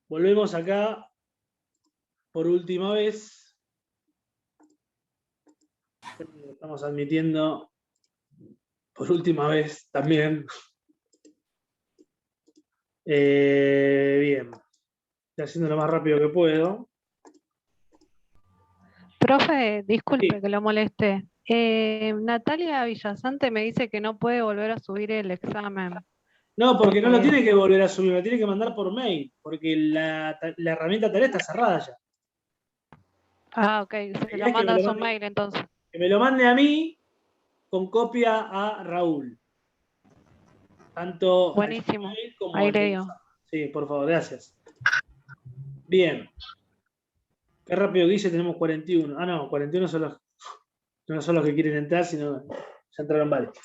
Volvemos acá por última vez. Estamos admitiendo por última vez también. Bien. Estoy haciendo lo más rápido que puedo. Profe, disculpe Sí. que lo moleste. Natalia Villasante me dice que no puede volver a subir el examen. No, porque no lo tiene que volver a subir, lo tiene que mandar por mail, porque la herramienta tarea está cerrada ya. Ah, ok, se lo manda a su mail entonces. Que me lo mande a mí con copia a Raúl. Tanto buenísimo, al mail como ahí al le digo. Sí, por favor, gracias. Bien. Qué rápido que hice, tenemos 41. Ah, no, 41 son no son los que quieren entrar, sino ya entraron varios.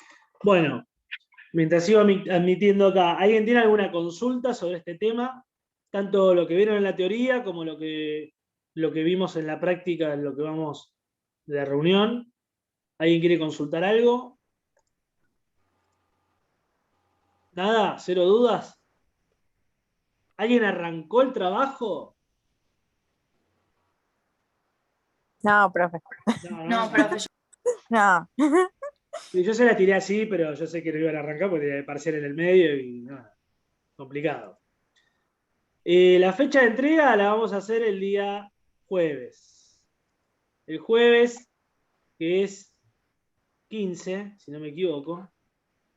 Bueno, mientras sigo admitiendo acá, ¿alguien tiene alguna consulta sobre este tema? Tanto lo que vieron en la teoría como lo que vimos en la práctica, en lo que vamos de la reunión. ¿Alguien quiere consultar algo? ¿Nada? ¿Cero dudas? ¿Alguien arrancó el trabajo? No, profe. No, profe. No. Yo se la tiré así, pero yo sé que no iban a arrancar porque tenía parcial en el medio y nada, complicado. La fecha de entrega la vamos a hacer el día jueves. El jueves, que es 15, si no me equivoco,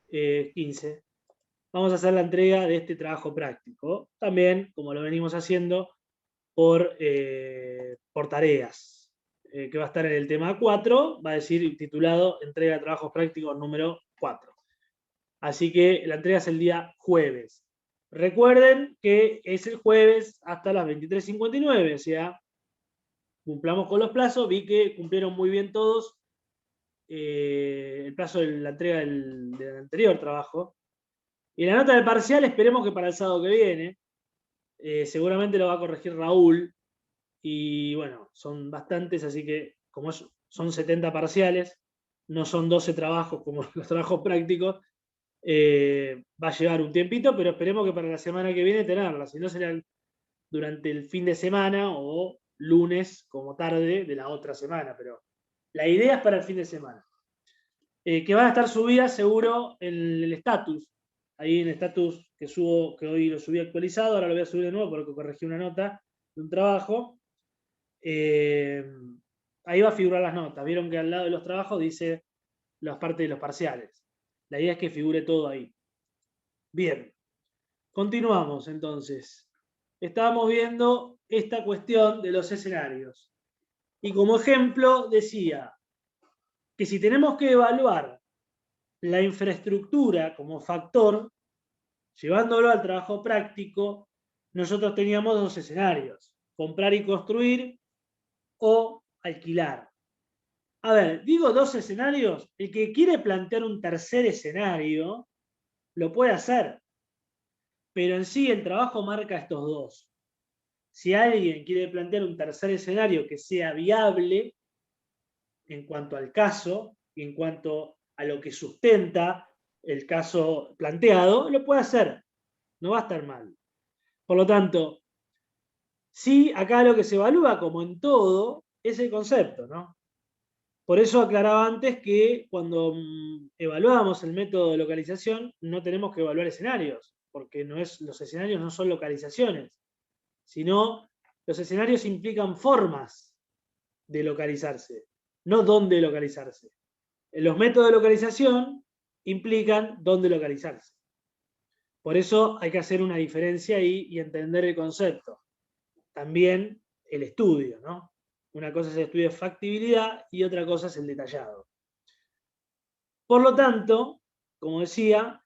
15, vamos a hacer la entrega de este trabajo práctico. También, como lo venimos haciendo, por tareas, que va a estar en el tema 4, va a decir titulado Entrega de Trabajos Prácticos número 4. Así que la entrega es el día jueves. Recuerden que es el jueves hasta las 23:59, o sea, cumplamos con los plazos. Vi que cumplieron muy bien todos el plazo de la entrega del anterior trabajo. Y la nota del parcial esperemos que para el sábado que viene. Seguramente lo va a corregir Raúl. Y bueno, son bastantes, así que como son 70 parciales, no son 12 trabajos como los trabajos prácticos, va a llevar un tiempito, pero esperemos que para la semana que viene tenerla. Si no, será durante el fin de semana o lunes como tarde de la otra semana, pero la idea es para el fin de semana. Que van a estar subidas seguro en el status. Ahí en el status que subo, que hoy lo subí actualizado, ahora lo voy a subir de nuevo porque corregí una nota de un trabajo. Ahí va a figurar las notas. Vieron que al lado de los trabajos dice las partes de los parciales. La idea es que figure todo ahí. Bien. Continuamos entonces. Estábamos viendo esta cuestión de los escenarios. Y como ejemplo decía que si tenemos que evaluar la infraestructura como factor, llevándolo al trabajo práctico, nosotros teníamos dos escenarios: comprar y construir o alquilar. A ver, digo dos escenarios. El que quiere plantear un tercer escenario lo puede hacer, pero en sí el trabajo marca estos dos. Si alguien quiere plantear un tercer escenario que sea viable en cuanto al caso y en cuanto a lo que sustenta el caso planteado, lo puede hacer. No va a estar mal. Por lo tanto, sí, acá lo que se evalúa, como en todo, es el concepto, ¿no? Por eso aclaraba antes que cuando evaluábamos el método de localización, no tenemos que evaluar escenarios, porque los escenarios no son localizaciones, sino los escenarios implican formas de localizarse, no dónde localizarse. Los métodos de localización implican dónde localizarse. Por eso hay que hacer una diferencia ahí y entender el concepto. También el estudio, ¿no? Una cosa es el estudio de factibilidad y otra cosa es el detallado. Por lo tanto, como decía,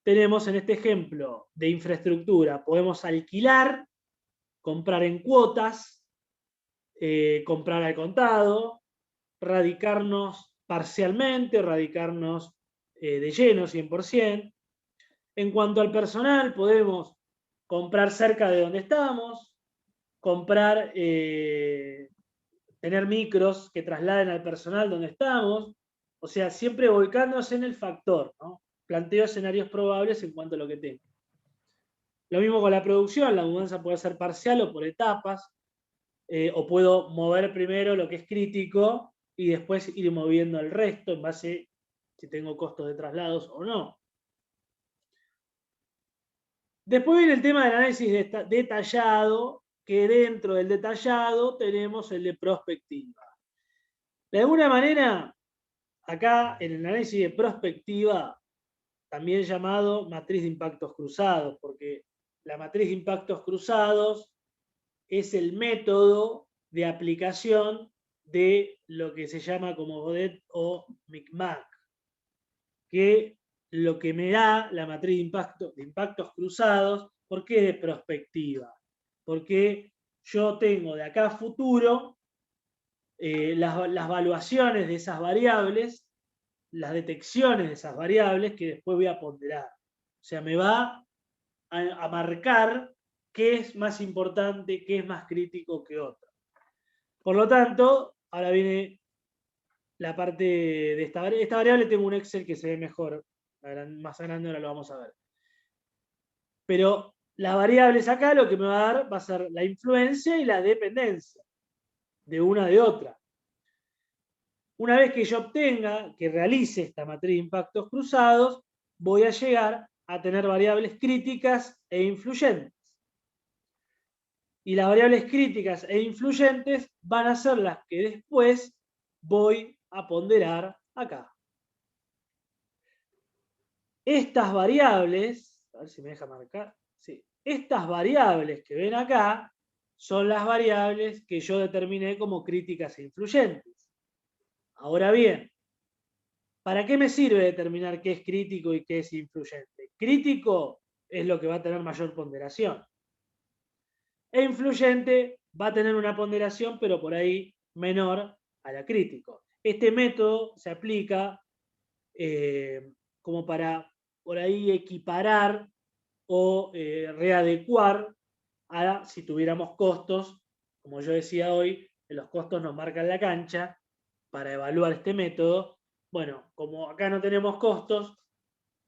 tenemos en este ejemplo de infraestructura, podemos alquilar, comprar en cuotas, comprar al contado, radicarnos parcialmente, radicarnos de lleno, 100%. En cuanto al personal, podemos comprar cerca de donde estamos, comprar, tener micros que trasladen al personal donde estamos, o sea, siempre volcándose en el factor, ¿no? Planteo escenarios probables en cuanto a lo que tengo. Lo mismo con la producción, la mudanza puede ser parcial o por etapas, o puedo mover primero lo que es crítico y después ir moviendo el resto en base si tengo costos de traslados o no. Después viene el tema del análisis detallado, que dentro del detallado tenemos el de prospectiva. De alguna manera, acá en el análisis de prospectiva, también llamado matriz de impactos cruzados, porque la matriz de impactos cruzados es el método de aplicación de lo que se llama como Godet o Micmac, que lo que me da la matriz de impactos cruzados, ¿por qué de prospectiva? Porque yo tengo de acá a futuro las valuaciones de esas variables, las detecciones de esas variables que después voy a ponderar. O sea, me va a marcar qué es más importante, qué es más crítico que otro. Por lo tanto, ahora viene la parte de esta variable. Tengo un Excel que se ve mejor, más grande, ahora lo vamos a ver. Pero las variables acá lo que me va a dar va a ser la influencia y la dependencia de una de otra. Una vez que yo obtenga, que realice esta matriz de impactos cruzados, voy a llegar a tener variables críticas e influyentes. Y las variables críticas e influyentes van a ser las que después voy a ponderar acá. Estas variables, a ver si me deja marcar, sí, estas variables que ven acá son las variables que yo determiné como críticas e influyentes. Ahora bien, ¿para qué me sirve determinar qué es crítico y qué es influyente? Crítico es lo que va a tener mayor ponderación. E influyente va a tener una ponderación, pero por ahí menor a la crítico. Este método se aplica como para por ahí equiparar o readecuar a si tuviéramos costos. Como yo decía hoy, los costos nos marcan la cancha para evaluar este método. Bueno, como acá no tenemos costos,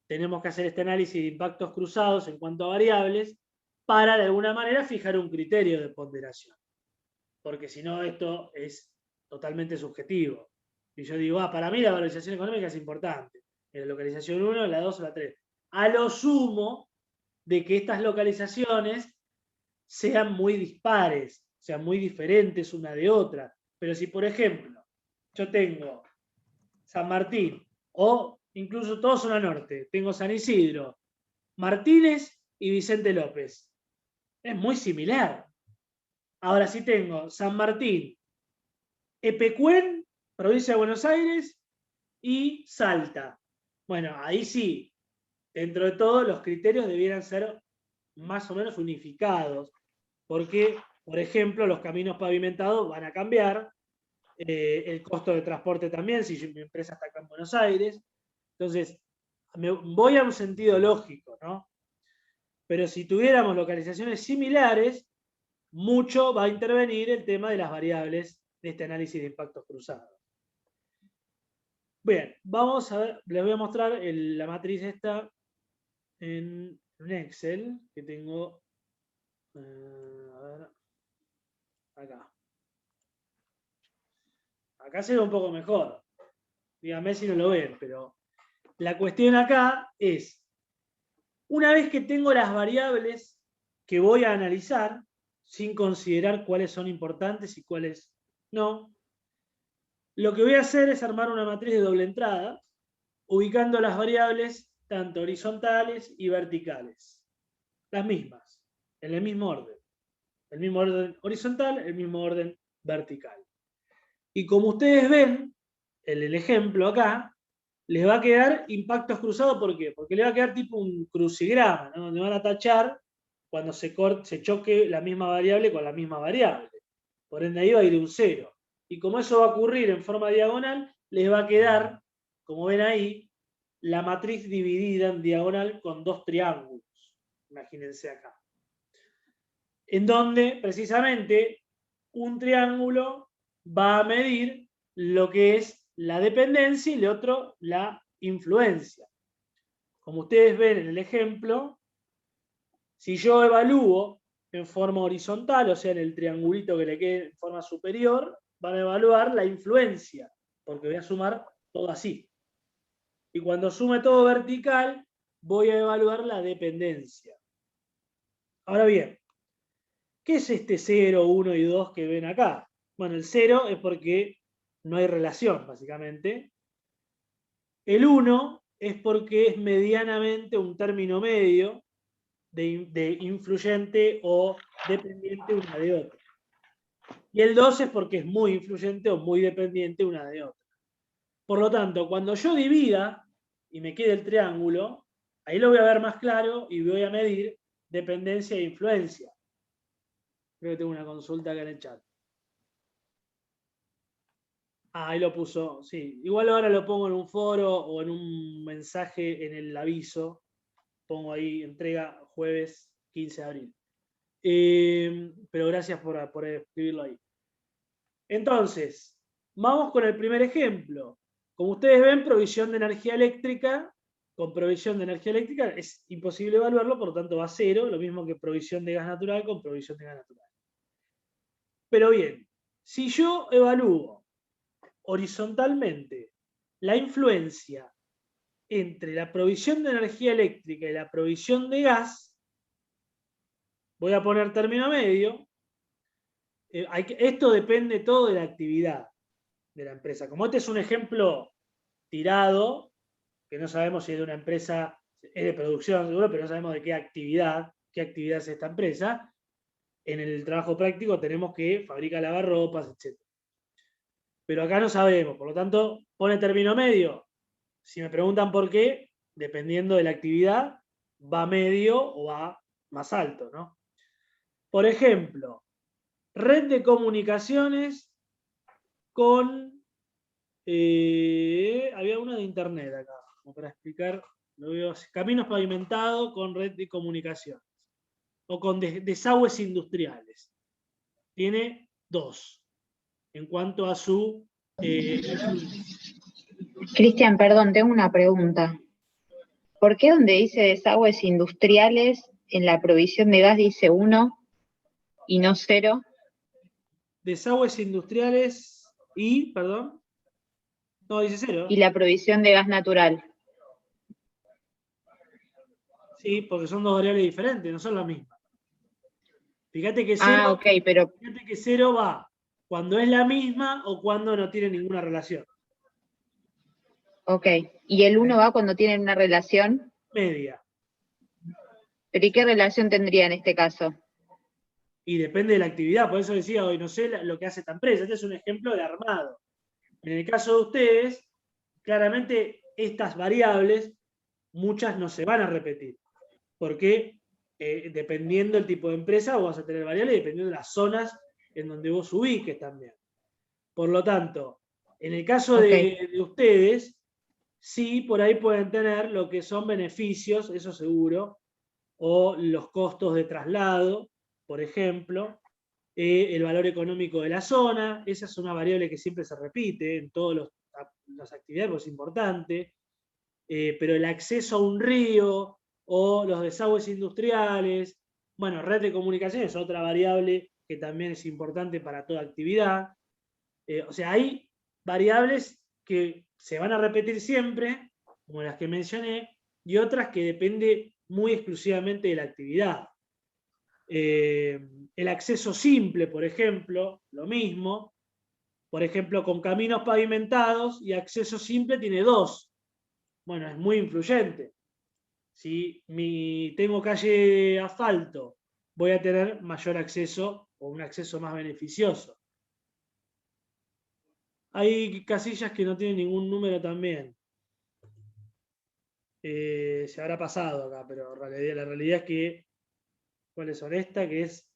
tenemos que hacer este análisis de impactos cruzados en cuanto a variables para de alguna manera fijar un criterio de ponderación. Porque si no, esto es totalmente subjetivo. Y yo digo, para mí la valorización económica es importante. En la localización 1, la 2 o la 3. A lo sumo de que estas localizaciones sean muy dispares, sean muy diferentes una de otra. Pero si, por ejemplo, yo tengo San Martín, o incluso toda zona norte, tengo San Isidro, Martínez y Vicente López. Es muy similar. Ahora sí tengo San Martín, Epecuén, provincia de Buenos Aires, y Salta. Bueno, ahí sí, dentro de todo los criterios debieran ser más o menos unificados, porque, por ejemplo, los caminos pavimentados van a cambiar, el costo de transporte también, si mi empresa está acá en Buenos Aires. Entonces, voy a un sentido lógico, ¿no? Pero si tuviéramos localizaciones similares, mucho va a intervenir el tema de las variables de este análisis de impactos cruzados. Bien, vamos a ver, les voy a mostrar la matriz esta en un Excel que tengo, a ver, acá. Acá se ve un poco mejor. Díganme si no lo ven, pero la cuestión acá es, una vez que tengo las variables que voy a analizar, sin considerar cuáles son importantes y cuáles no, lo que voy a hacer es armar una matriz de doble entrada, ubicando las variables tanto horizontales y verticales. Las mismas, en el mismo orden. El mismo orden horizontal, el mismo orden vertical. Y como ustedes ven, en el ejemplo acá, les va a quedar impactos cruzados. ¿Por qué? Porque le va a quedar tipo un crucigrama, ¿no? Donde van a tachar cuando se choque la misma variable con la misma variable. Por ende ahí va a ir un 0. Y como eso va a ocurrir en forma diagonal, les va a quedar, como ven ahí, la matriz dividida en diagonal con dos triángulos. Imagínense acá. en donde precisamente un triángulo va a medir lo que es la dependencia y el otro la influencia. Como ustedes ven en el ejemplo, si yo evalúo en forma horizontal, o sea, en el triangulito que le quede en forma superior, van a evaluar la influencia, porque voy a sumar todo así. Y cuando sume todo vertical, voy a evaluar la dependencia. Ahora bien, ¿qué es este 0, 1 y 2 que ven acá? Bueno, el 0 es porque no hay relación, básicamente. El 1 es porque es medianamente un término medio de influyente o dependiente una de otra. Y el 2 es porque es muy influyente o muy dependiente una de otra. Por lo tanto, cuando yo divida y me quede el triángulo, ahí lo voy a ver más claro y voy a medir dependencia e influencia. Creo que tengo una consulta acá en el chat. Ah, ahí lo puso, sí. Igual ahora lo pongo en un foro o en un mensaje en el aviso. Pongo ahí, entrega jueves 15 de abril. Pero gracias por escribirlo ahí. Entonces, vamos con el primer ejemplo. Como ustedes ven, provisión de energía eléctrica. Con provisión de energía eléctrica es imposible evaluarlo, por lo tanto va a cero, lo mismo que provisión de gas natural con provisión de gas natural. Pero bien, si yo evalúo horizontalmente la influencia entre la provisión de energía eléctrica y la provisión de gas, voy a poner término medio. Esto depende todo de la actividad de la empresa. Como este es un ejemplo tirado, que no sabemos si es de una empresa, es de producción seguro, pero no sabemos de qué actividad es esta empresa. En el trabajo práctico tenemos que fabrica lavarropas, etc. Pero acá no sabemos, por lo tanto, pone término medio. Si me preguntan por qué, dependiendo de la actividad, va medio o va más alto, ¿no? Por ejemplo, red de comunicaciones con... había una de internet acá, como para explicar, lo veo así, caminos pavimentados con red de comunicaciones, o con desagües industriales. Tiene 2, en cuanto a su... Cristian, perdón, tengo una pregunta. ¿Por qué donde dice desagües industriales, en la provisión de gas dice 1 y no 0? Desagües industriales y, perdón, no, dice 0. Y la provisión de gas natural. Sí, porque son dos variables diferentes, no son las mismas. Fíjate que 0, Ah, ok, pero... Fíjate que 0 va cuando es la misma o cuando no tiene ninguna relación. Ok, ¿y el 1 va cuando tienen una relación? Media. ¿Pero y qué relación tendría en este caso? Y depende de la actividad, por eso decía hoy, no sé lo que hace esta empresa. Este es un ejemplo de armado. En el caso de ustedes, claramente estas variables, muchas no se van a repetir. Porque dependiendo del tipo de empresa, vos vas a tener variables dependiendo de las zonas en donde vos ubiques también. Por lo tanto, en el caso de ustedes, sí, por ahí pueden tener lo que son beneficios, eso seguro, o los costos de traslado, por ejemplo, el valor económico de la zona, esa es una variable que siempre se repite en todas las actividades, porque es importante, pero el acceso a un río o los desagües industriales, bueno, red de comunicaciones es otra variable que también es importante para toda actividad. O sea, hay variables que se van a repetir siempre, como las que mencioné, y otras que depende muy exclusivamente de la actividad. El acceso simple, por ejemplo, lo mismo. Por ejemplo, con caminos pavimentados y acceso simple tiene 2. Bueno, es muy influyente. Si tengo calle de asfalto, voy a tener mayor acceso o un acceso más beneficioso. Hay casillas que no tienen ningún número también. Se habrá pasado acá, pero la realidad es que, ¿cuáles son estas? Que es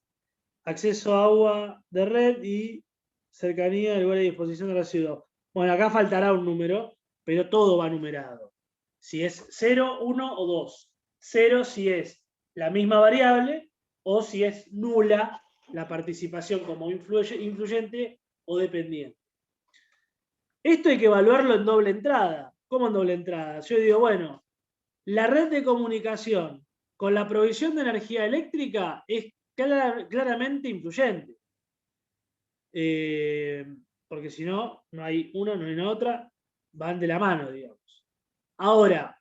acceso a agua de red y cercanía del lugar de disposición de la ciudad. Bueno, acá faltará un número, pero todo va numerado. Si es 0, 1 o 2. 0 si es la misma variable o si es nula la participación como influyente o dependiente. Esto hay que evaluarlo en doble entrada. ¿Cómo en doble entrada? Yo digo, bueno, la red de comunicación con la provisión de energía eléctrica es claramente influyente. Porque si no, no hay una, no hay una otra, van de la mano, digamos. Ahora,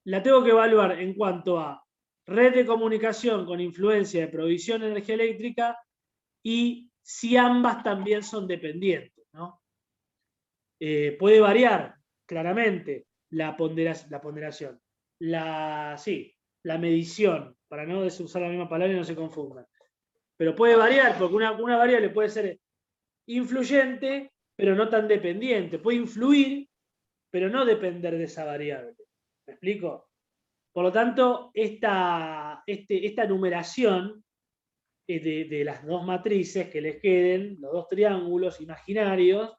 la tengo que evaluar en cuanto a red de comunicación con influencia de provisión de energía eléctrica y si ambas también son dependientes, ¿no? Puede variar claramente la ponderación, la medición, para no usar la misma palabra y no se confundan. Pero puede variar, porque una variable puede ser influyente, pero no tan dependiente. Puede influir, pero no depender de esa variable. ¿Me explico? Por lo tanto, esta numeración de las dos matrices que les queden, los dos triángulos imaginarios,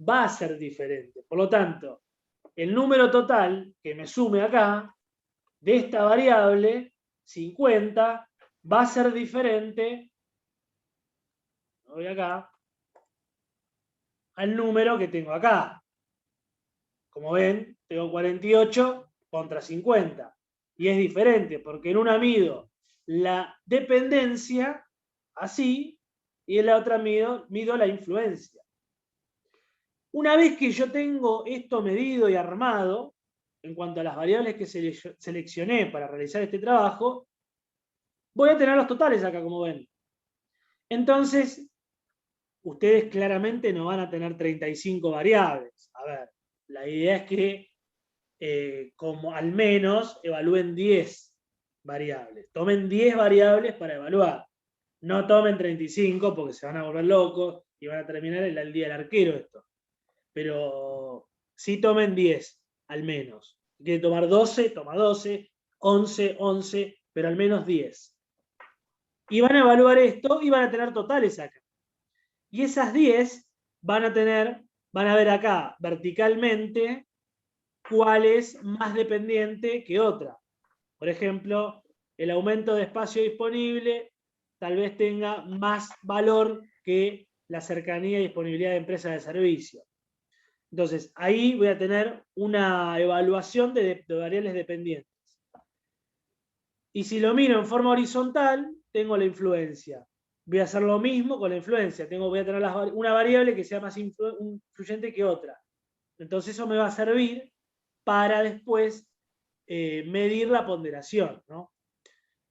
va a ser diferente. Por lo tanto, el número total que me sume acá, de esta variable, 50, va a ser diferente, voy acá, al número que tengo acá. Como ven, tengo 48 contra 50. Y es diferente, porque en una mido la dependencia, así, y en la otra mido la influencia. Una vez que yo tengo esto medido y armado, en cuanto a las variables que seleccioné para realizar este trabajo, voy a tener los totales acá, como ven. Entonces, ustedes claramente no van a tener 35 variables. A ver, la idea es que como al menos evalúen 10 variables. Tomen 10 variables para evaluar. No tomen 35 porque se van a volver locos y van a terminar el día del arquero esto. Pero sí tomen 10, al menos. Si quieren tomar 12, toma 12, 11, 11, pero al menos 10. Y van a evaluar esto y van a tener totales acá. Y esas 10 van a ver acá verticalmente cuál es más dependiente que otra. Por ejemplo, el aumento de espacio disponible tal vez tenga más valor que la cercanía y disponibilidad de empresas de servicio. Entonces, ahí voy a tener una evaluación de variables dependientes. Y si lo miro en forma horizontal, tengo la influencia. Voy a hacer lo mismo con la influencia. Voy a tener una variable que sea más influyente que otra. Entonces, eso me va a servir para después medir la ponderación, ¿no?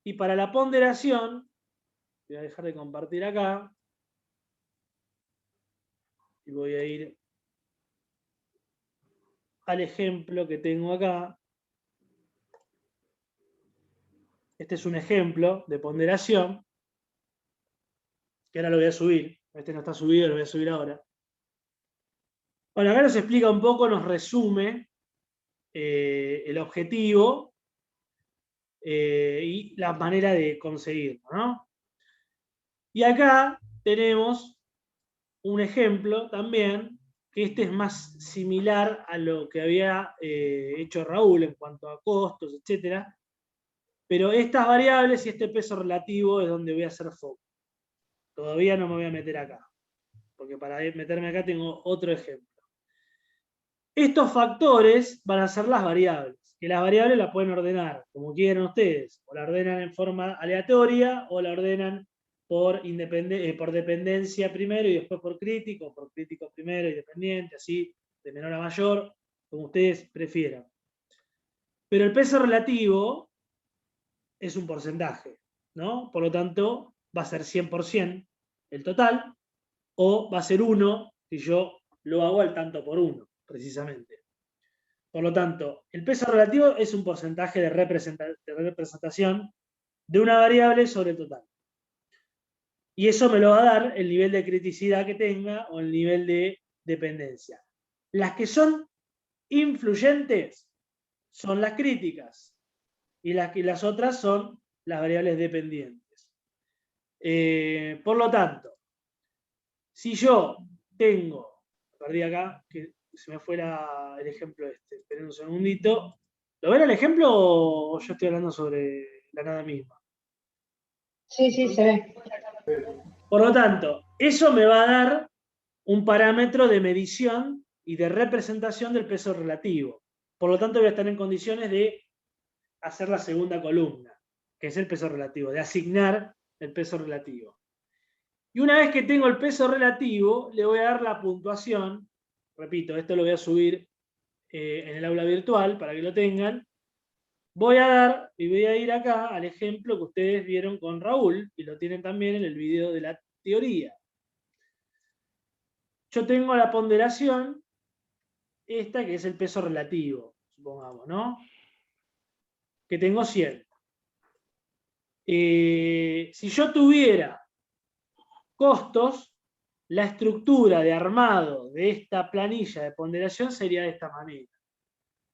Y para la ponderación, voy a dejar de compartir acá, y voy a ir al ejemplo que tengo acá. Este es un ejemplo de ponderación, que ahora lo voy a subir. Este no está subido, lo voy a subir ahora. Bueno, acá nos explica un poco, nos resume el objetivo y la manera de conseguirlo, ¿no? Y acá tenemos un ejemplo también, que este es más similar a lo que había hecho Raúl en cuanto a costos, etc. Pero estas variables y este peso relativo es donde voy a hacer foco. Todavía no me voy a meter acá, porque para meterme acá tengo otro ejemplo. Estos factores van a ser las variables, que las variables las pueden ordenar como quieran ustedes, o la ordenan en forma aleatoria, o la ordenan por dependencia primero y después por crítico primero y dependiente, así, de menor a mayor, como ustedes prefieran. Pero el peso relativo es un porcentaje, ¿no? Por lo tanto, va a ser 100% el total, o va a ser 1 si yo lo hago al tanto por 1, precisamente. Por lo tanto, el peso relativo es un porcentaje de representación de una variable sobre el total. Y eso me lo va a dar el nivel de criticidad que tenga o el nivel de dependencia. Las que son influyentes son las críticas y las otras son las variables dependientes. Por lo tanto, si yo tengo, perdí acá, que se me fue el ejemplo este, esperen un segundito. ¿Lo ven el ejemplo o yo estoy hablando sobre la nada misma? Sí, sí, se ve. Por lo tanto, eso me va a dar un parámetro de medición y de representación del peso relativo. Por lo tanto, voy a estar en condiciones de hacer la segunda columna, que es el peso relativo, de asignar el peso relativo. Y una vez que tengo el peso relativo, le voy a dar la puntuación. Repito, esto lo voy a subir en el aula virtual para que lo tengan. Voy a dar y voy a ir acá al ejemplo que ustedes vieron con Raúl, y lo tienen también en el video de la teoría. Yo tengo la ponderación, esta que es el peso relativo, supongamos, ¿no? Que tengo 100. Si yo tuviera costos, la estructura de armado de esta planilla de ponderación sería de esta manera.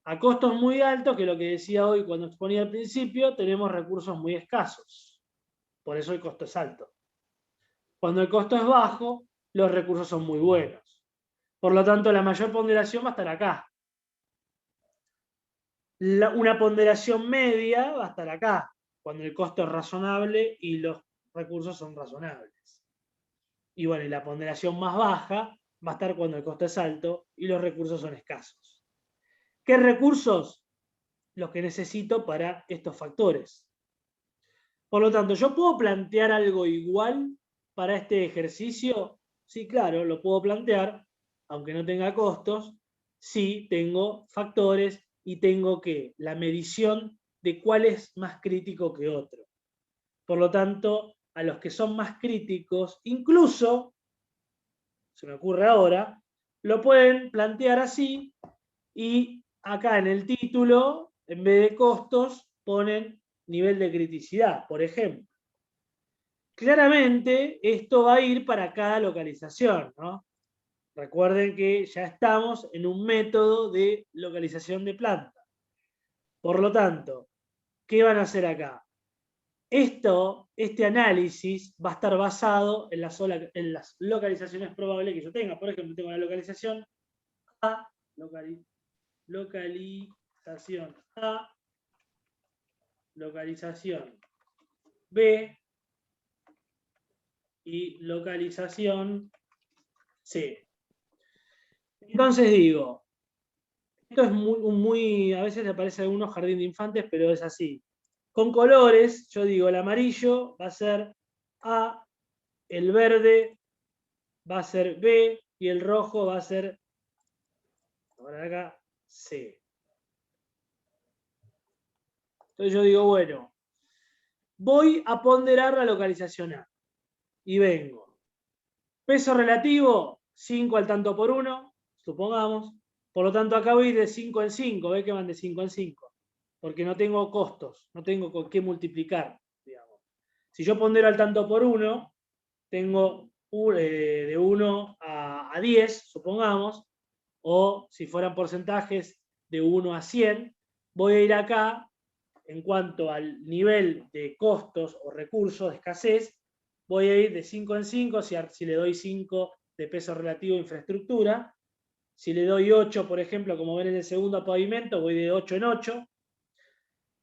A costos muy altos, que es lo que decía hoy cuando exponía al principio, tenemos recursos muy escasos. Por eso el costo es alto. Cuando el costo es bajo, los recursos son muy buenos. Por lo tanto, la mayor ponderación va a estar acá. Una ponderación media va a estar acá, cuando el costo es razonable y los recursos son razonables. Y bueno, y la ponderación más baja va a estar cuando el costo es alto y los recursos son escasos. ¿Qué recursos? Los que necesito para estos factores. Por lo tanto, ¿yo puedo plantear algo igual para este ejercicio? Sí, claro, lo puedo plantear, aunque no tenga costos, si tengo factores y tengo la medición de cuál es más crítico que otro. Por lo tanto, a los que son más críticos, incluso, se me ocurre ahora, lo pueden plantear así y acá en el título, en vez de costos, ponen nivel de criticidad, por ejemplo. Claramente, esto va a ir para cada localización, ¿no? Recuerden que ya estamos en un método de localización de planta. Por lo tanto, ¿qué van a hacer acá? Este análisis va a estar basado en las localizaciones probables que yo tenga. Por ejemplo, tengo la localización A, localización A, localización B y localización C. Entonces digo, esto es muy a veces le parece a algunos jardín de infantes, pero es así. Con colores, yo digo, el amarillo va a ser A, el verde va a ser B y el rojo va a ser, ahora acá, C. Entonces yo digo, bueno, voy a ponderar la localización A. Y vengo. Peso relativo, 5 al tanto por 1, supongamos. Por lo tanto, acá voy a ir de 5 en 5. ¿Ves que van de 5 en 5? Porque no tengo costos, no tengo con qué multiplicar, digamos. Si yo pondero al tanto por 1, tengo de 1 a 10, supongamos, o si fueran porcentajes de 1 a 100, voy a ir acá, en cuanto al nivel de costos o recursos de escasez, voy a ir de 5 en 5, si le doy 5 de peso relativo a infraestructura. Si le doy 8, por ejemplo, como ven en el segundo pavimento, voy de 8 en 8.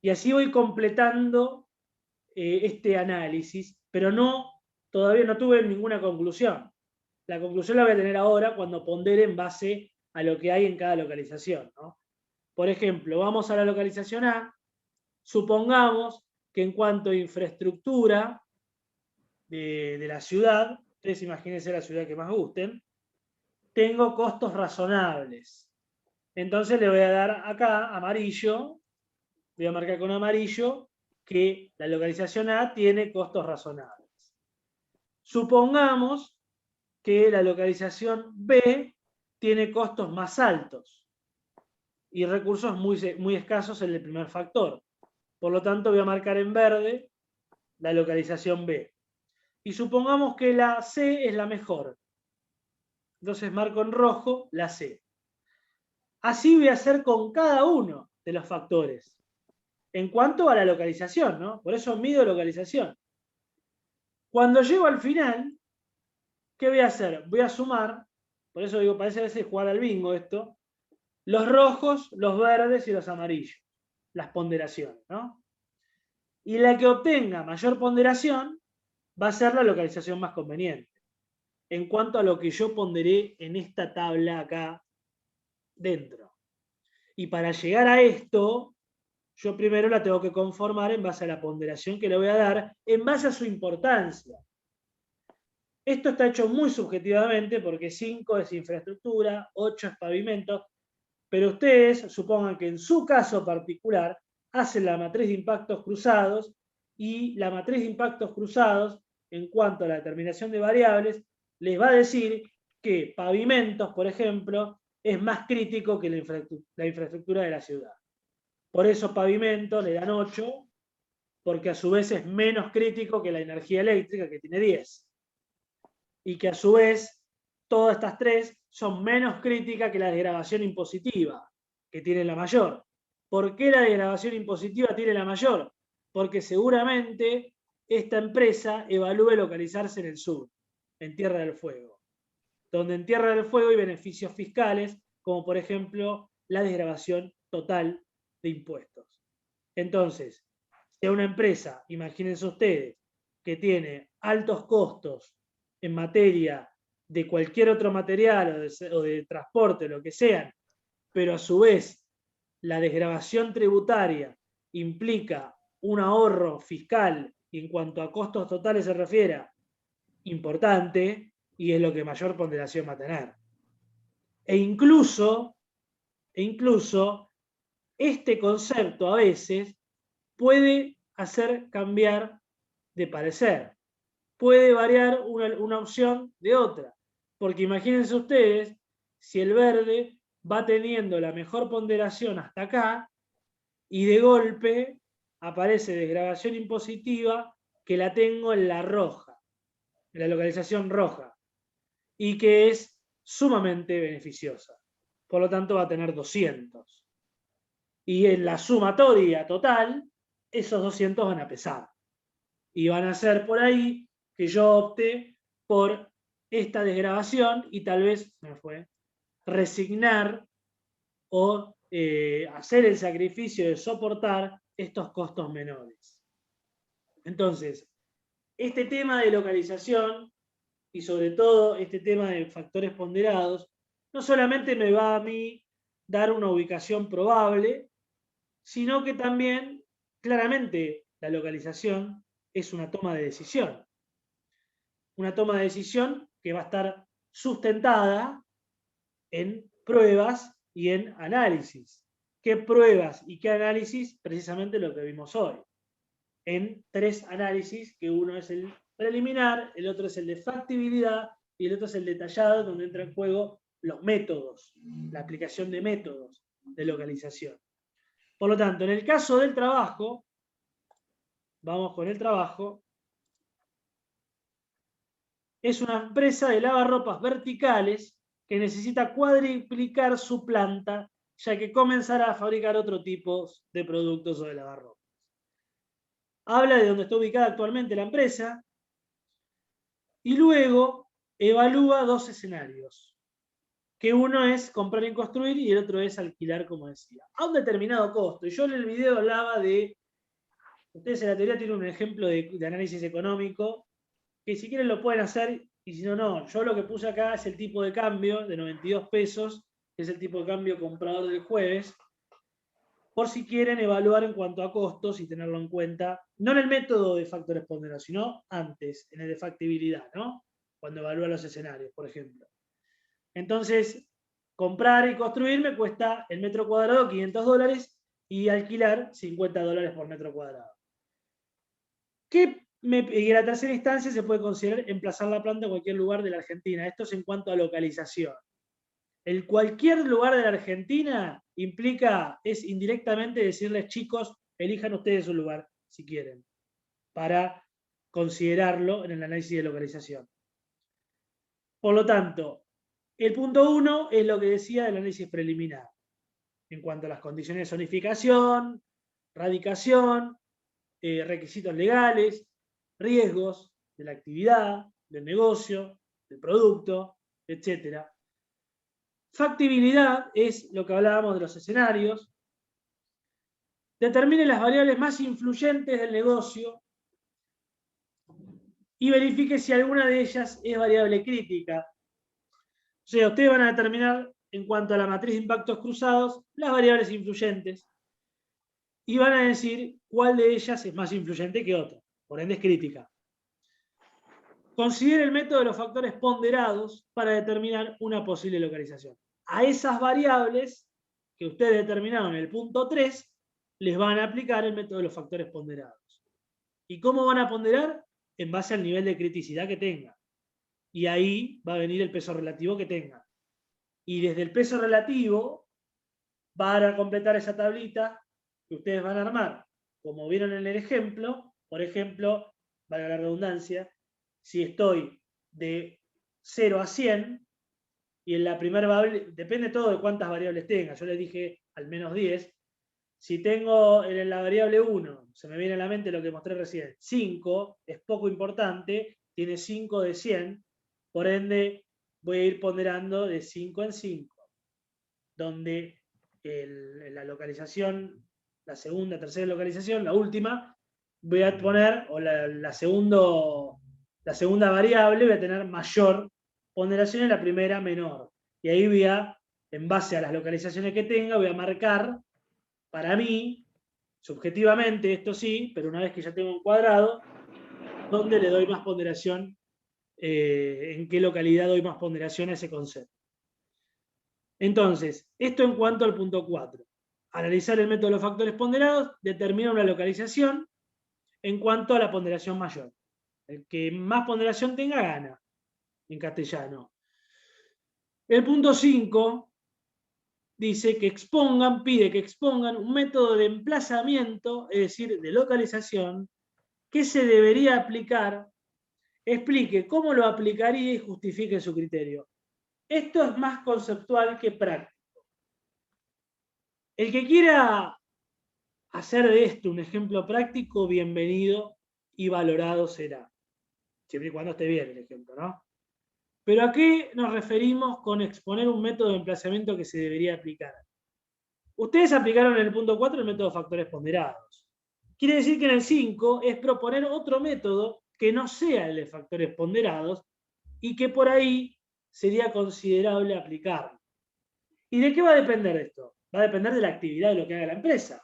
Y así voy completando este análisis, pero todavía no tuve ninguna conclusión. La conclusión la voy a tener ahora cuando pondere en base a lo que hay en cada localización, ¿no? Por ejemplo, vamos a la localización A. Supongamos que en cuanto a infraestructura de la ciudad, ustedes imagínense la ciudad que más gusten, tengo costos razonables. Entonces le voy a dar acá amarillo, voy a marcar con amarillo que la localización A tiene costos razonables. Supongamos que la localización B tiene costos más altos y recursos muy escasos en el primer factor. Por lo tanto, voy a marcar en verde la localización B. Y supongamos que la C es la mejor. Entonces marco en rojo la C. Así voy a hacer con cada uno de los factores. En cuanto a la localización, ¿no? Por eso mido localización. Cuando llego al final, ¿qué voy a hacer? Voy a sumar, por eso digo, parece a veces jugar al bingo esto, los rojos, los verdes y los amarillos. Las ponderaciones, ¿no? Y la que obtenga mayor ponderación va a ser la localización más conveniente, en cuanto a lo que yo ponderé en esta tabla acá dentro. Y para llegar a esto, yo primero la tengo que conformar en base a la ponderación que le voy a dar, en base a su importancia. Esto está hecho muy subjetivamente porque 5 es infraestructura, 8 es pavimento, pero ustedes supongan que en su caso particular hacen la matriz de impactos cruzados y la matriz de impactos cruzados, en cuanto a la determinación de variables, les va a decir que pavimentos, por ejemplo, es más crítico que la infraestructura de la ciudad. Por eso pavimento le dan 8, porque a su vez es menos crítico que la energía eléctrica, que tiene 10. Y que a su vez todas estas 3 son menos críticas que la desgravación impositiva, que tiene la mayor. ¿Por qué la desgravación impositiva tiene la mayor? Porque seguramente esta empresa evalúe localizarse en el sur, en Tierra del Fuego, donde en Tierra del Fuego hay beneficios fiscales, como por ejemplo la desgravación total de impuestos. Entonces, si a una empresa, imagínense ustedes, que tiene altos costos en materia de cualquier otro material o de transporte, lo que sean, pero a su vez la desgravación tributaria implica un ahorro fiscal y en cuanto a costos totales se refiere, importante, y es lo que mayor ponderación va a tener. E incluso este concepto a veces puede hacer cambiar de parecer. Puede variar una opción de otra. Porque imagínense ustedes si el verde va teniendo la mejor ponderación hasta acá y de golpe aparece desgravación impositiva que la tengo en la roja, en la localización roja, y que es sumamente beneficiosa. Por lo tanto va a tener 200. Y en la sumatoria total, esos 200 van a pesar. Y van a ser por ahí que yo opte por esta desgravación y tal vez, se me fue, resignar o hacer el sacrificio de soportar estos costos menores. Entonces, este tema de localización y sobre todo este tema de factores ponderados, no solamente me va a mí dar una ubicación probable, sino que también, claramente, la localización es una toma de decisión. Una toma de decisión que va a estar sustentada en pruebas y en análisis. ¿Qué pruebas y qué análisis? Precisamente lo que vimos hoy. En 3 análisis, que uno es el preliminar, el otro es el de factibilidad y el otro es el detallado, donde entra en juego los métodos, la aplicación de métodos de localización. Por lo tanto, en el caso del trabajo, vamos con el trabajo, es una empresa de lavarropas verticales que necesita cuadriplicar su planta, ya que comenzará a fabricar otro tipo de productos o de lavarropas. Habla de dónde está ubicada actualmente la empresa y luego evalúa 2 escenarios, que uno es comprar y construir y el otro es alquilar, como decía, a un determinado costo. Y yo en el video hablaba de, ustedes en la teoría tienen un ejemplo de análisis económico, que si quieren lo pueden hacer y si no, no. Yo lo que puse acá es el tipo de cambio de 92 pesos, que es el tipo de cambio comprador del jueves, por si quieren evaluar en cuanto a costos y tenerlo en cuenta, no en el método de factores ponderados, sino antes, en el de factibilidad, ¿no? Cuando evalúa los escenarios, por ejemplo. Entonces, comprar y construir me cuesta el metro cuadrado $500 y alquilar $50 por metro cuadrado. Y en la tercera instancia se puede considerar emplazar la planta en cualquier lugar de la Argentina. Esto es en cuanto a localización. El cualquier lugar de la Argentina es indirectamente decirles, chicos, elijan ustedes un lugar, si quieren, para considerarlo en el análisis de localización. Por lo tanto, el punto 1 es lo que decía del análisis preliminar, en cuanto a las condiciones de zonificación, radicación, requisitos legales, riesgos de la actividad, del negocio, del producto, etc. Factibilidad es lo que hablábamos de los escenarios. determine las variables más influyentes del negocio y verifique si alguna de ellas es variable crítica. O sea, ustedes van a determinar, en cuanto a la matriz de impactos cruzados, las variables influyentes y van a decir cuál de ellas es más influyente que otra, por ende es crítica. Considere el método de los factores ponderados para determinar una posible localización. A esas variables que ustedes determinaron en el punto 3, les van a aplicar el método de los factores ponderados. ¿Y cómo van a ponderar? En base al nivel de criticidad que tenga. Y ahí va a venir el peso relativo que tenga. Y desde el peso relativo van a completar esa tablita que ustedes van a armar. Como vieron en el ejemplo, por ejemplo, valga la redundancia, si estoy de 0 a 100, y en la primera variable, depende todo de cuántas variables tenga, yo les dije al menos 10, si tengo en la variable 1, se me viene a la mente lo que mostré recién, 5, es poco importante, tiene 5 de 100, por ende voy a ir ponderando de 5 en 5, donde la localización, la segunda, tercera localización, la última, voy a poner, o la segunda variable voy a tener mayor ponderación y la primera menor. Y ahí voy a, en base a las localizaciones que tenga, voy a marcar, para mí, subjetivamente, esto sí, pero una vez que ya tengo un cuadrado, dónde le doy más ponderación, en qué localidad doy más ponderación a ese concepto. Entonces, esto en cuanto al punto 4. Analizar el método de los factores ponderados, determina una localización en cuanto a la ponderación mayor. El que más ponderación tenga, gana, en castellano. El punto 5 dice que pide que expongan un método de emplazamiento, es decir, de localización, que se debería aplicar, explique cómo lo aplicaría y justifique su criterio. Esto es más conceptual que práctico. El que quiera hacer de esto un ejemplo práctico, bienvenido y valorado será. Siempre y cuando esté bien el ejemplo, ¿no? Pero ¿a qué nos referimos con exponer un método de emplazamiento que se debería aplicar? Ustedes aplicaron en el punto 4 el método de factores ponderados. Quiere decir que en el 5 es proponer otro método que no sea el de factores ponderados y que por ahí sería considerable aplicarlo. ¿Y de qué va a depender esto? Va a depender de la actividad de lo que haga la empresa.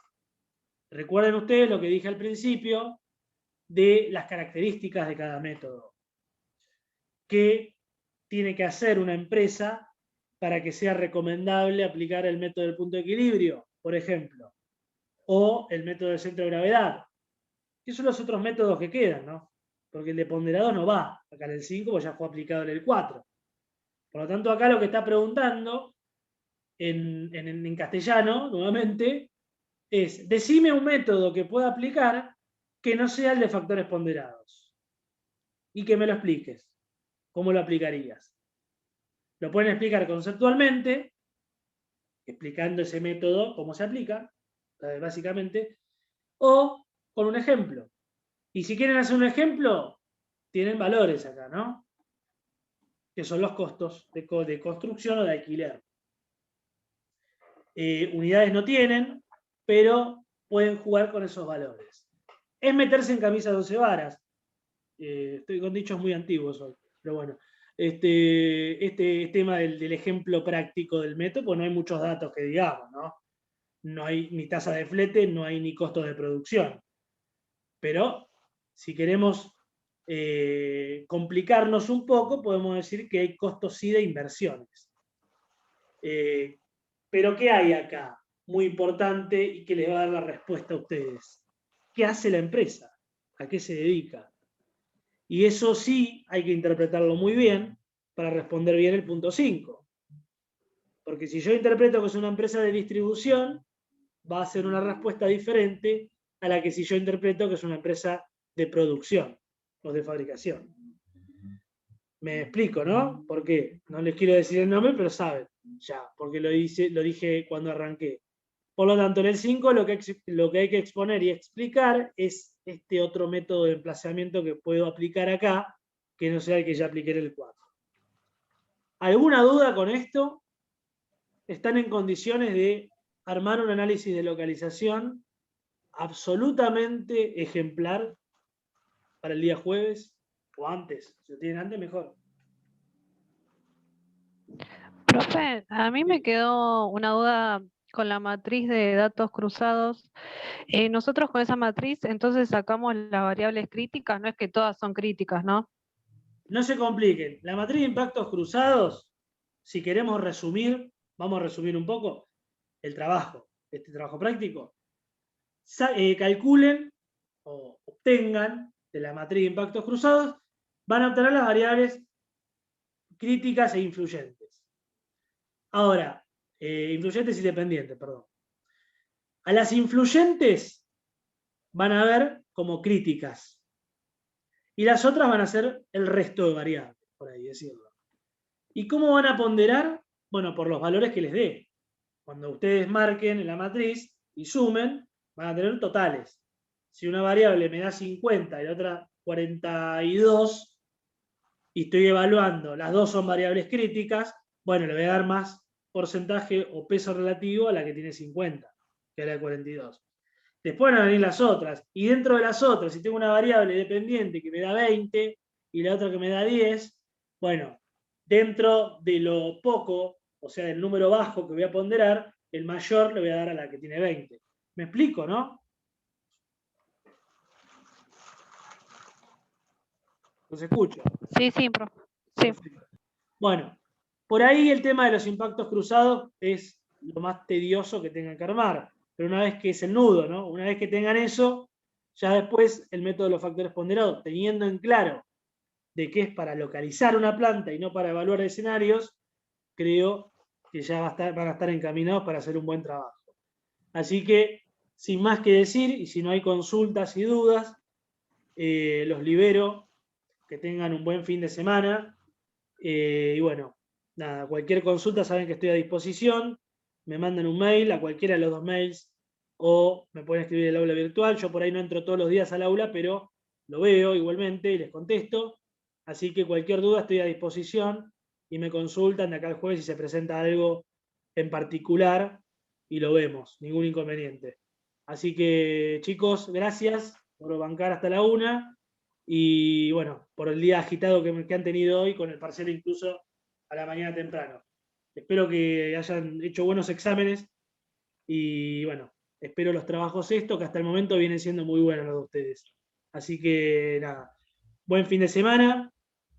Recuerden ustedes lo que dije al principio de las características de cada método. ¿Qué tiene que hacer una empresa para que sea recomendable aplicar el método del punto de equilibrio, por ejemplo? O el método del centro de gravedad. Esos son los otros métodos que quedan, ¿no? Porque el de ponderado no va acá en el 5, porque ya fue aplicado en el 4. Por lo tanto, acá lo que está preguntando en castellano, nuevamente, es: decime un método que pueda aplicar que no sea el de factores ponderados. Y que me lo expliques. ¿Cómo lo aplicarías? Lo pueden explicar conceptualmente, explicando ese método, cómo se aplica, básicamente, o con un ejemplo. Y si quieren hacer un ejemplo, tienen valores acá, ¿no? Que son los costos de construcción o de alquiler. Unidades no tienen, pero pueden jugar con esos valores. Es meterse en camisa de 12 varas. Estoy con dichos muy antiguos hoy, pero bueno. Este tema del ejemplo práctico del método, pues no hay muchos datos que digamos, ¿no? No hay ni tasa de flete, no hay ni costos de producción. Pero si queremos complicarnos un poco, podemos decir que hay costos sí de inversiones. Pero ¿qué hay acá? Muy importante y que les va a dar la respuesta a ustedes. ¿Qué hace la empresa? ¿A qué se dedica? Y eso sí hay que interpretarlo muy bien para responder bien el punto 5. Porque si yo interpreto que es una empresa de distribución, va a ser una respuesta diferente a la que si yo interpreto que es una empresa de producción o de fabricación. Me explico, ¿no? ¿Por qué? No les quiero decir el nombre, pero saben ya, porque lo dije cuando arranqué. Por lo tanto, en el 5 lo que hay que exponer y explicar es este otro método de emplazamiento que puedo aplicar acá, que no sea el que ya apliqué en el 4. ¿Alguna duda con esto? ¿Están en condiciones de armar un análisis de localización absolutamente ejemplar para el día jueves o antes. Si lo tienen antes, mejor. Profe, a mí me quedó una duda con la matriz de datos cruzados. Nosotros con esa matriz entonces sacamos las variables críticas, no es que todas son críticas, ¿no? No se compliquen. La matriz de impactos cruzados, si queremos resumir, vamos a resumir un poco el trabajo, este trabajo práctico. Calculen o obtengan de la matriz de impactos cruzados, van a obtener las variables críticas e influyentes. Ahora, influyentes y dependientes, perdón. A las influyentes van a ver como críticas. Y las otras van a ser el resto de variables, por ahí decirlo. ¿Y cómo van a ponderar? Bueno, por los valores que les dé. Cuando ustedes marquen en la matriz y sumen, van a tener totales. Si una variable me da 50 y la otra 42, y estoy evaluando, las dos son variables críticas, bueno, le voy a dar más porcentaje o peso relativo a la que tiene 50, que a la de 42. Después van a venir las otras, y dentro de las otras, si tengo una variable dependiente que me da 20 y la otra que me da 10, bueno, dentro de lo poco, o sea, del número bajo que voy a ponderar, el mayor le voy a dar a la que tiene 20. ¿Me explico, no? ¿Los escucho? Sí, profe. Sí. Perfecto. Bueno, por ahí el tema de los impactos cruzados es lo más tedioso que tengan que armar, pero una vez que es el nudo, ¿no? Una vez que tengan eso, ya después el método de los factores ponderados, teniendo en claro de que es para localizar una planta y no para evaluar escenarios, creo que ya van a estar encaminados para hacer un buen trabajo. Así que, sin más que decir, y si no hay consultas y dudas, los libero, que tengan un buen fin de semana. Y bueno, nada, cualquier consulta saben que estoy a disposición. Me mandan un mail a cualquiera de los dos mails o me pueden escribir en el aula virtual. Yo por ahí no entro todos los días al aula, pero lo veo igualmente y les contesto. Así que cualquier duda estoy a disposición y me consultan de acá al jueves si se presenta algo en particular y lo vemos, ningún inconveniente. Así que chicos, gracias por bancar hasta la 1 y bueno, por el día agitado que han tenido hoy con el parcial incluso a la mañana temprano. Espero que hayan hecho buenos exámenes y bueno, espero los trabajos estos que hasta el momento vienen siendo muy buenos los de ustedes. Así que nada, buen fin de semana,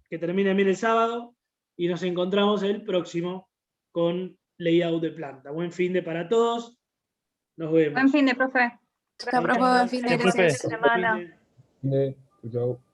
que termine bien el sábado y nos encontramos el próximo con layout de planta. Buen fin de para todos, nos vemos. Buen fin de, profe. Chao, profe, buen fin de Gracias, semana. profe. Chau, chau.